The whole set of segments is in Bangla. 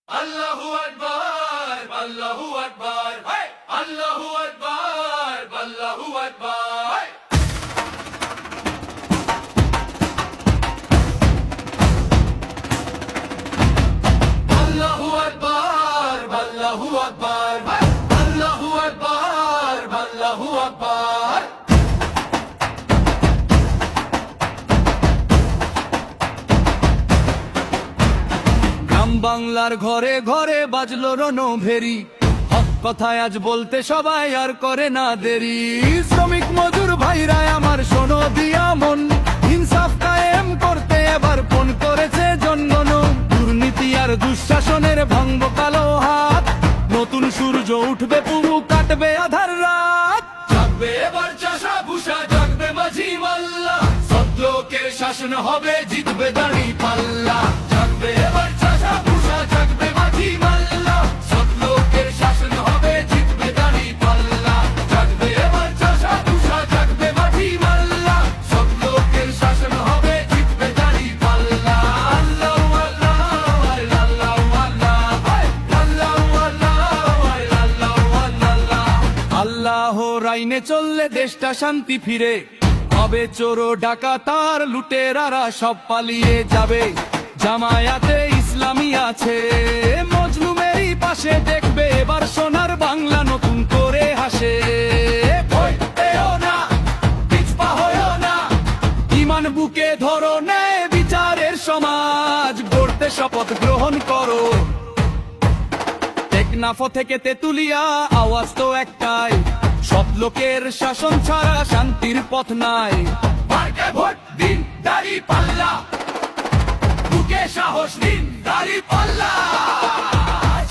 আল্লাহু আকবার, আল্লাহু আকবার, আল্লাহু আকবার, আল্লাহু আকবার। আল্লাহু আকবার, আল্লাহু আকবার, আল্লাহু আকবার, আল্লাহু আকবার। গ্রাম বাংলার ঘরে ঘরে বাজলো রণভেরি, হক কথায় আজ বলতে সবাই আর করে না দেরি। শ্রমিক মজুর ভাইরা আমার শোনো দিয়া মন, ইনসাফ কায়েম করতে এবার ফোন করেছে জনগণ। দুর্নীতি আর দুঃশাসনের ভাঙব কালো হাত, নতুন সূর্য উঠবে পুরো কাটবে আধার রাত। জাগবে এবার চাষা ভুষা, জাগবে মাঝি মাল্লা, সৎ লোকের শাসন হবে, জিতবে দাড়ি পাল্লা। জাগবে এবার চাষা ভুষা, জাগবে মাঝি মাল্লা, সৎ লোকের শাসন হবে, জিতবে দাড়ি পাল্লা। জাগবে এবার চাষা ভুষা, জাগবে মাঝি মাল্লা, সৎ লোকের শাসন হবে, জিতবে দাড়ি পাল্লা। আল্লাহু আল্লাহ, আল্লাহু আল্লাহ, আল্লাহু আল্লাহ, আল্লাহু আল্লাহ। আল্লাহর আইনে চললে দেশটা শান্তি ফিরে, হবে চোর ডাকাতার লুটেরারা সব পালিয়ে যাবে। জামায়াতে ইসলামী আছে মজলুমেরই পাশে, দেখবে এবার সোনার বাংলা নতুন করে হাসে। ভয় পেও না, পিছপা হয়ো না, ঈমান বুকে ধরো, ন্যায় বিচারের সমাজ গড়তে শপথ গ্রহণ করো। টেকনাফ থেকে তেতুলিয়া আওয়াজ তো একটাই, সব লোকের শাসন ছাড়া শান্তির পথ নাই। মার্কে ভোট দিন, দাড়ি পাল্লা, বুকে সাহস দিন, দাড়ি পাল্লা।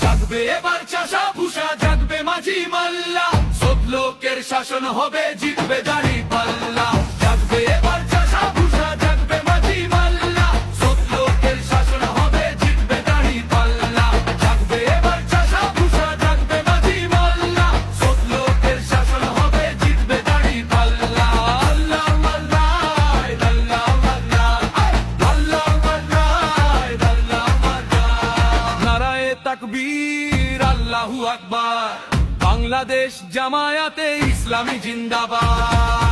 জাগবে এবার চাষা ভুষা, জাগবে মাঝি মাল্লা, সব লোকের শাসন হবে, জিতবে দাড়ি পাল্লা। জাগবে এবার চাষা ভুষা, জাগবে মাঝি মাল্লা, সব লোকের শাসন হবে, জিতবে দাড়ি পাল্লা। জাগবে এবার চাষা ভুষা, জাগবে মাঝি মাল্লা, সব লোকের শাসন হবে, জিতবে দাড়ি পাল্লা। আল্লাহু আল্লাহ, আল্লাহু আল্লাহ, আল্লাহু আল্লাহ, আল্লাহু আল্লাহ। নারায়ে তাকবীর, আল্লাহু আকবার। বাংলাদেশ জামায়াতে ইসলামী জিন্দাবাদ।